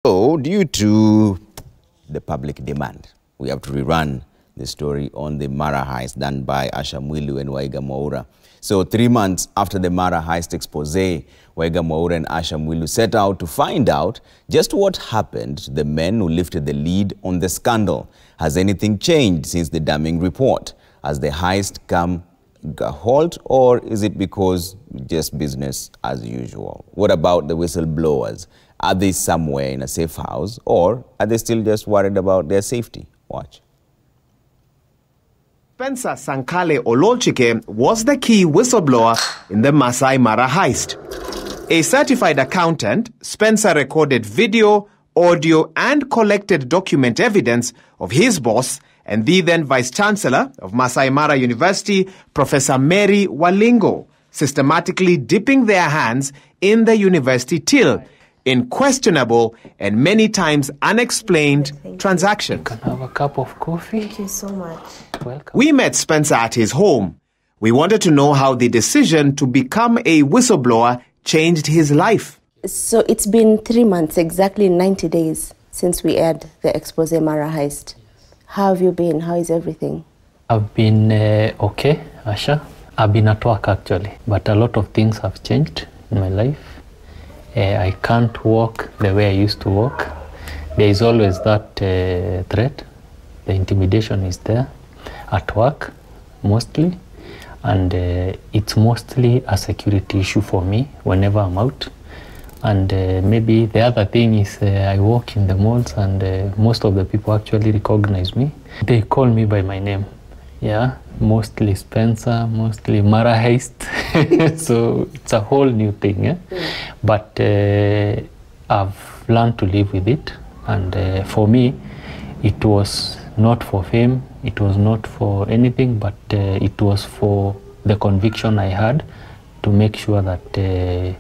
So, due to the public demand, we have to rerun the story on the Mara Heist done by Asha Mwilu and Waiga Mwaura. So 3 months after the Mara Heist expose, Waiga Mwaura and Asha Mwilu set out to find out just what happened to the men who lifted the lead on the scandal. Has anything changed since the damning report? Has the heist come a halt, or is it because just business as usual? What about the whistleblowers? Are they somewhere in a safe house, or are they still just worried about their safety? Watch. Spencer Sankale Ololchike was the key whistleblower in the Masai Mara heist. A certified accountant, Spencer recorded video, audio and collected document evidence of his boss and the then Vice-Chancellor of Masai Mara University, Professor Mary Walingo, systematically dipping their hands in the university till in questionable and many times unexplained transactions. You can have a cup of coffee. Thank you so much. Welcome. We met Spencer at his home. We wanted to know how the decision to become a whistleblower changed his life. So it's been 3 months, exactly 90 days, since we aired the expose Mara Heist. How have you been? How is everything? I've been okay, Asha. I've been at work actually, but a lot of things have changed in my life. I can't walk the way I used to walk. There is always that threat. The intimidation is there at work, mostly. And it's mostly a security issue for me whenever I'm out. And maybe the other thing is I walk in the malls and most of the people actually recognize me. They call me by my name. Yeah, mostly Spencer, mostly Mara Heist. So it's a whole new thing. Yeah? But I've learned to live with it. And for me, it was not for fame, it was not for anything, but it was for the conviction I had to make sure that the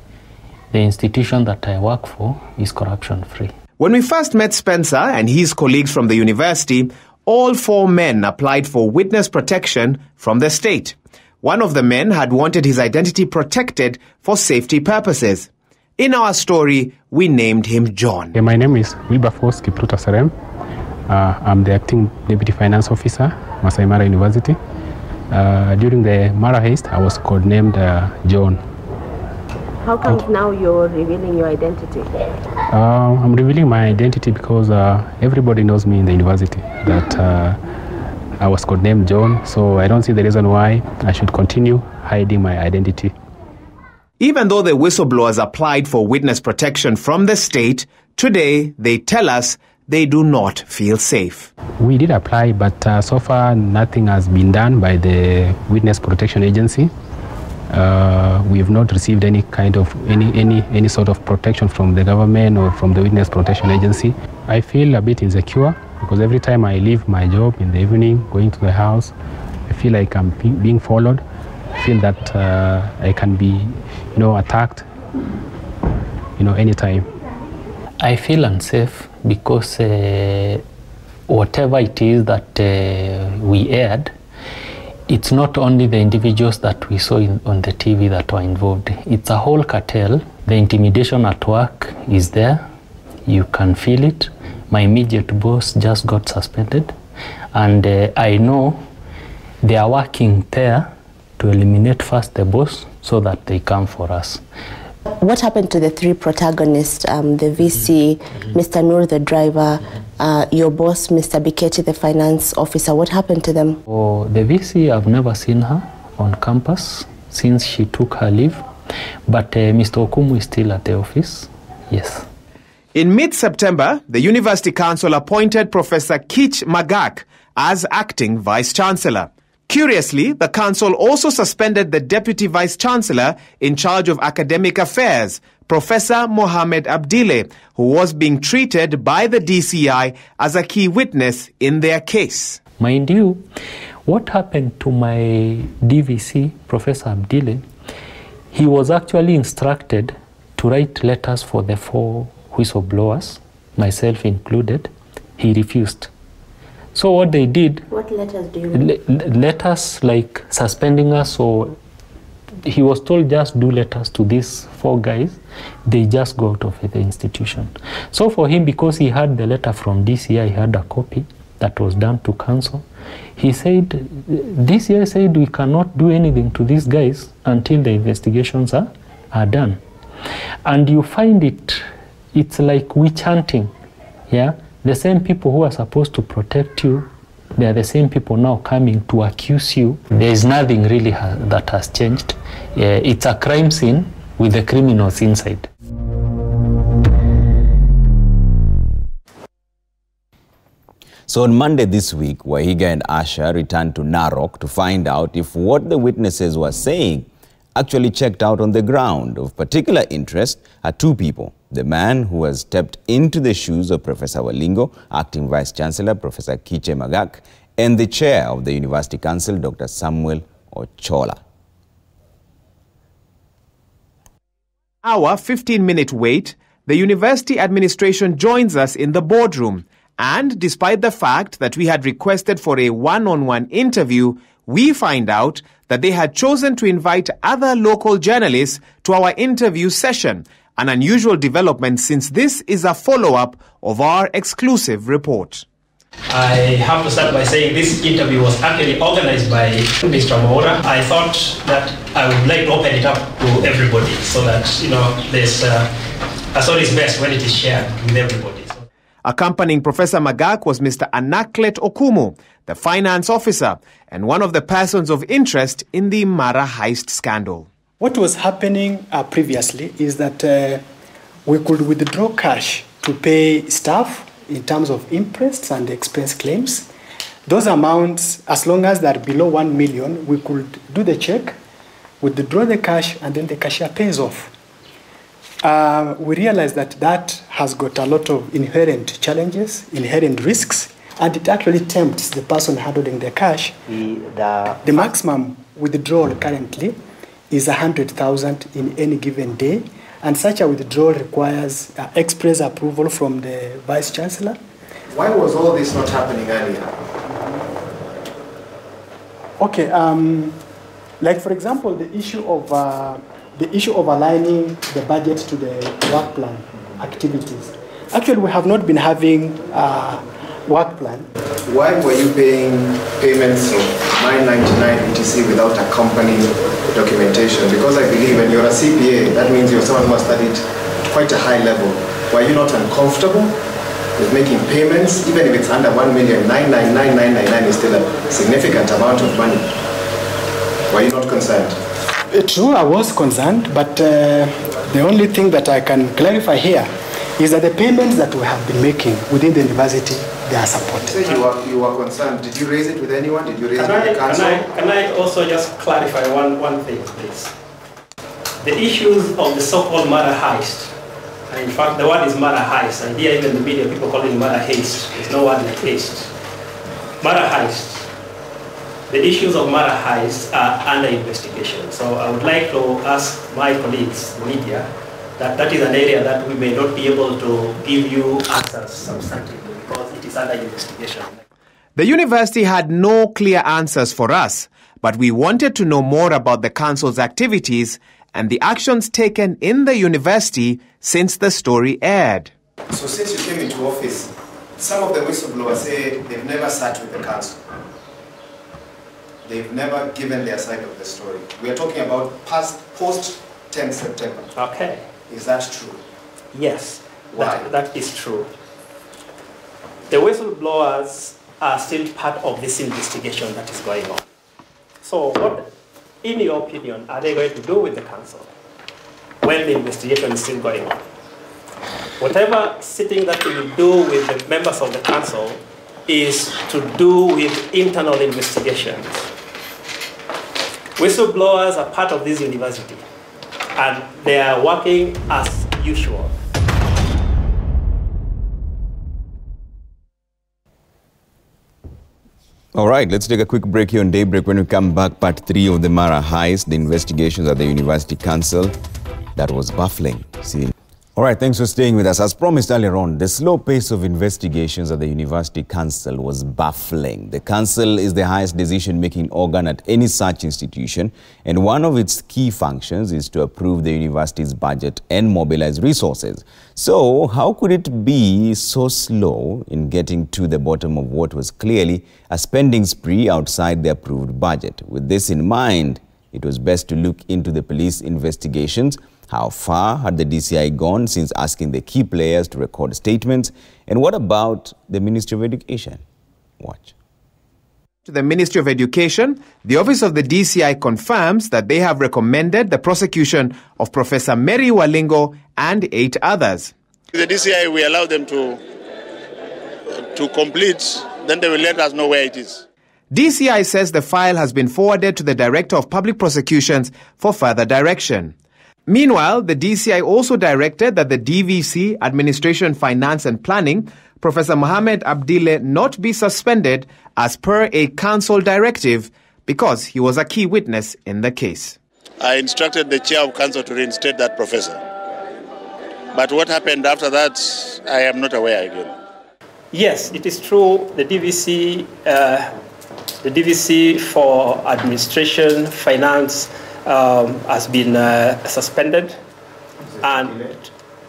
institution that I work for is corruption-free. When we first met Spencer and his colleagues from the university, all 4 men applied for witness protection from the state. One of the men had wanted his identity protected for safety purposes. In our story, we named him John. My name is Wilberforce Kipruta Serem. I'm the acting deputy finance officer, Masai Mara University. During the Mara Heist, I was codenamed John. How come now you're revealing your identity? I'm revealing my identity because everybody knows me in the university that I was codenamed John, so I don't see the reason why I should continue hiding my identity. Even though the whistleblowers applied for witness protection from the state, today they tell us they do not feel safe. We did apply, but so far nothing has been done by the Witness Protection Agency. We have not received any kind of any sort of protection from the government or from the Witness Protection Agency. I feel a bit insecure because every time I leave my job in the evening, going to the house, I feel like I'm being followed. I feel that I can be, attacked, anytime. I feel unsafe because whatever it is that we aired, it's not only the individuals that we saw on the TV that were involved. It's a whole cartel. The intimidation at work is there. You can feel it. My immediate boss just got suspended. And I know they are working there to eliminate first the boss so that they come for us. What happened to the 3 protagonists, the VC, Mr. Noor, the driver, your boss, Mr. Biketi, the finance officer? What happened to them? Oh, the VC, I've never seen her on campus since she took her leave. But Mr. Okumu is still at the office, yes. In mid-September, the University Council appointed Professor Kich Magak as acting Vice-Chancellor. Curiously, the council also suspended the Deputy Vice-Chancellor in charge of academic affairs, Professor Mohamed Abdile, who was being treated by the DCI as a key witness in their case. Mind you, what happened to my DVC, Professor Abdile, he was actually instructed to write letters for the 4 whistleblowers, myself included. He refused. So what they did... What letters do you mean? Letters like suspending us or he was told just do letters to these 4 guys, they just go out of the institution. So for him, because he had the letter from DCI, he had a copy that was done to council. He said, DCI said we cannot do anything to these guys until the investigations are done. And you find it's like witch hunting, yeah? The same people who are supposed to protect you, they are the same people now coming to accuse you. There is nothing really that has changed. It's a crime scene with the criminals inside. So on Monday this week, Wahiga and Asha returned to Narok to find out if what the witnesses were saying actually checked out on the ground. Of particular interest are 2 people. The man who has stepped into the shoes of Professor Walingo, Acting Vice-Chancellor Professor Kiche Magak, and the Chair of the University Council, Dr. Samuel Ochola. Our 15-minute wait, the university administration joins us in the boardroom. And despite the fact that we had requested for a one-on-one interview, we find out that they had chosen to invite other local journalists to our interview session, an unusual development since this is a follow-up of our exclusive report. I have to start by saying this interview was actually organized by Mr. Maura. I thought that I would like to open it up to everybody so that, there's a story is best when it is shared with everybody. Accompanying Professor Magak was Mr. Anaklet Okumu, the finance officer and one of the persons of interest in the Mara Heist scandal. What was happening previously is that we could withdraw cash to pay staff in terms of interest and expense claims. Those amounts, as long as they're below 1 million, we could do the check, withdraw the cash, and then the cashier pays off. We realized that has got a lot of inherent challenges, inherent risks, and it actually tempts the person handling the cash. The maximum withdrawal currently is 100,000 in any given day, and such a withdrawal requires express approval from the Vice Chancellor. Why was all this not happening earlier? Okay, like for example, the issue of aligning the budget to the work plan activities. Actually, we have not been having work plan. Why were you paying payments of $9.99 etc. without accompanying documentation? Because I believe when you're a CPA, that means you're someone who has studied at quite a high level. Were you not uncomfortable with making payments, even if it's under 1 million? 999,999 is still a significant amount of money. Were you not concerned? True, I was concerned, but the only thing that I can clarify here is that the payments that we have been making within the university, they are supported. So you were concerned. Did you raise it with anyone? Did you raise it with the council? Can I also just clarify one thing, please? The issues of the so-called Mara Heist, and in fact the word is Mara Heist, and here even the media people call it Mara Heist. There's no word like haste. Mara Heist. The issues of Mara Heist are under investigation. So I would like to ask my colleagues, the media, that is an area that we may not be able to give you answers substantively because it is under investigation. The university had no clear answers for us, but we wanted to know more about the council's activities and the actions taken in the university since the story aired. So since you came into office, some of the whistleblowers say they've never sat with the council. They've never given their side of the story. We are talking about post 10 September. Okay. Is that true? Yes. Why? That is true. The whistleblowers are still part of this investigation that is going on. So what, in your opinion, are they going to do with the council when the investigation is still going on? Whatever sitting that we will do with the members of the council is to do with internal investigations. Whistleblowers are part of this university, and they are working as usual. All right, let's take a quick break here on Daybreak. When we come back, part 3 of the Mara Heist, the investigations at the University Council. That was baffling. See. All right, thanks for staying with us. As promised earlier on, the slow pace of investigations at the University Council was baffling. The Council is the highest decision-making organ at any such institution, and one of its key functions is to approve the university's budget and mobilize resources. So, how could it be so slow in getting to the bottom of what was clearly a spending spree outside the approved budget? With this in mind, it was best to look into the police investigations. How far had the DCI gone since asking the key players to record statements? And what about the Ministry of Education? Watch. To the Ministry of Education, the Office of the DCI confirms that they have recommended the prosecution of Professor Mary Walingo and 8 others. The DCI, we allow them to complete, then they will let us know where it is. DCI says the file has been forwarded to the Director of Public Prosecutions for further direction. Meanwhile, the DCI also directed that the DVC, Administration, Finance and Planning, Professor Mohamed Abdile, not be suspended as per a council directive because he was a key witness in the case. I instructed the chair of council to reinstate that professor. But what happened after that, I am not aware again. Yes, it is true. The DVC for Administration, Finance, has been suspended, and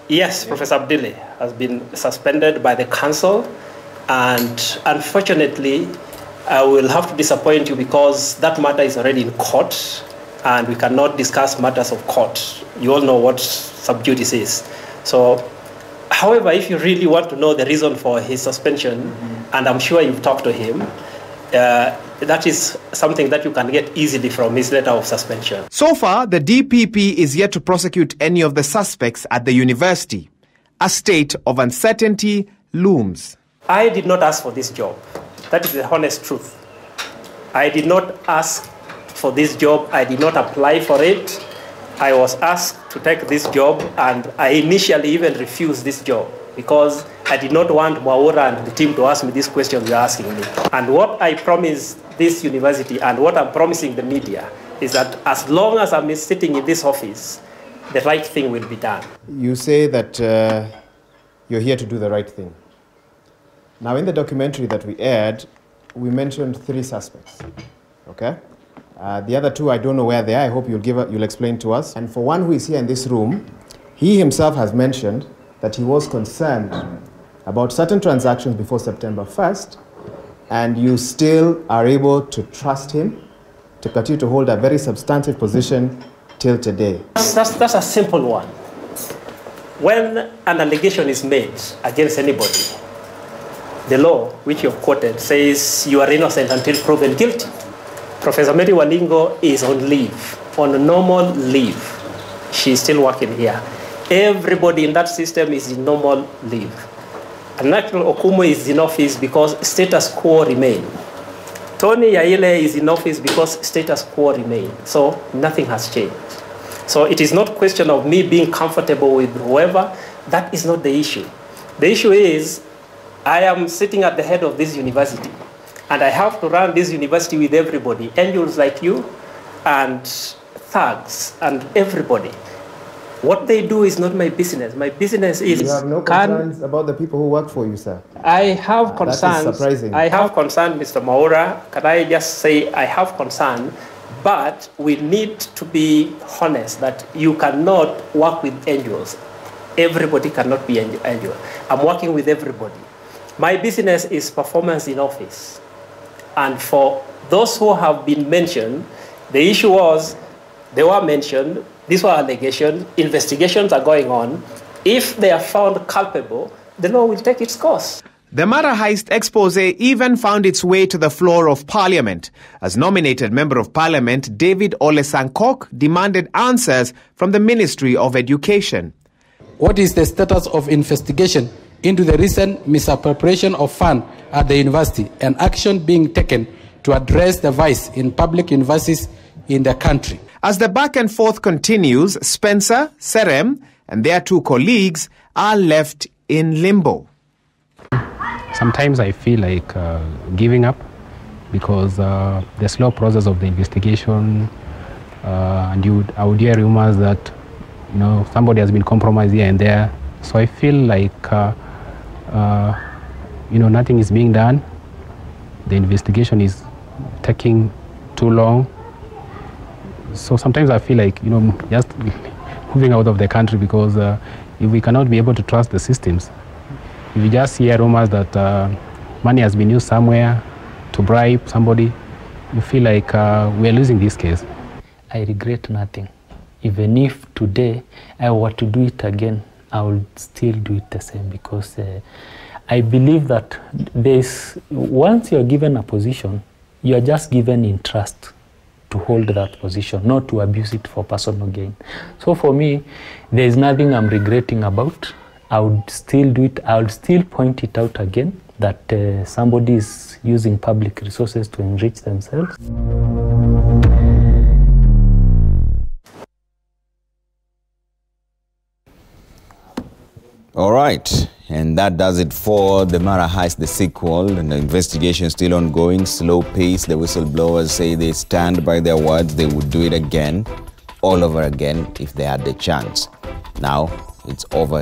yes, Professor Abdile has been suspended by the council, and unfortunately I will have to disappoint you because that matter is already in court and we cannot discuss matters of court. You all know what sub judice is. So, however, if you really want to know the reason for his suspension, and I'm sure you've talked to him, that is something that you can get easily from his letter of suspension. So far, the DPP is yet to prosecute any of the suspects at the university. A state of uncertainty looms. I did not ask for this job. That is the honest truth. I did not ask for this job. I did not apply for it. I was asked to take this job, and I initially even refused this job because I did not want Mwaura and the team to ask me these questions you're asking me. And what I promised this university and what I'm promising the media is that as long as I'm sitting in this office, the right thing will be done. You say that you're here to do the right thing. Now, in the documentary that we aired, we mentioned 3 suspects, okay? The other 2, I don't know where they are. I hope you'll explain to us. And for one who is here in this room, he himself has mentioned that he was concerned about certain transactions before September 1st, and you still are able to trust him to continue to hold a very substantive position till today. That's a simple one. When an allegation is made against anybody, the law, which you've quoted, says you are innocent until proven guilty. Professor Mary Walingo is on leave, on normal leave. She's still working here. Everybody in that system is in normal leave. And National Okumo is in office because status quo remain. Tony Yaile is in office because status quo remain. So nothing has changed. So it is not a question of me being comfortable with whoever. That is not the issue. The issue is I am sitting at the head of this university, and I have to run this university with everybody, angels like you and thugs and everybody. What they do is not my business. My business is... You have no concerns about the people who work for you, sir? I have concerns. That is surprising. I have concern, Mr. Mwaura. Can I just say I have concern, but we need to be honest that you cannot work with angels. Everybody cannot be an angel. I'm working with everybody. My business is performance in office. And for those who have been mentioned, the issue was they were mentioned. These were allegations. Investigations are going on. If they are found culpable, the law will take its course. The Mara Heist expose even found its way to the floor of Parliament, as nominated Member of Parliament David Ole Sankok demanded answers from the Ministry of Education. What is the status of investigation into the recent misappropriation of funds at the university and action being taken to address the vice in public universities in the country? As the back and forth continues, Spencer, Serem, and their 2 colleagues are left in limbo. Sometimes I feel like giving up because the slow process of the investigation, and I would hear rumors that somebody has been compromised here and there. So I feel like, nothing is being done. The investigation is taking too long. So sometimes I feel like, just moving out of the country, because if we cannot be able to trust the systems, if you just hear rumors that money has been used somewhere to bribe somebody, you feel like we are losing this case. I regret nothing. Even if today I were to do it again, I would still do it the same, because I believe that once you're given a position, you're just given in trust to hold that position, not to abuse it for personal gain. So for me, there's nothing I'm regretting about. I would still do it. I would still point it out again that somebody is using public resources to enrich themselves. All right, and that does it for the Mara Heist, the sequel, and the investigation is still ongoing, slow pace. The whistleblowers say they stand by their words. They would do it again, all over again, if they had the chance. Now, it's over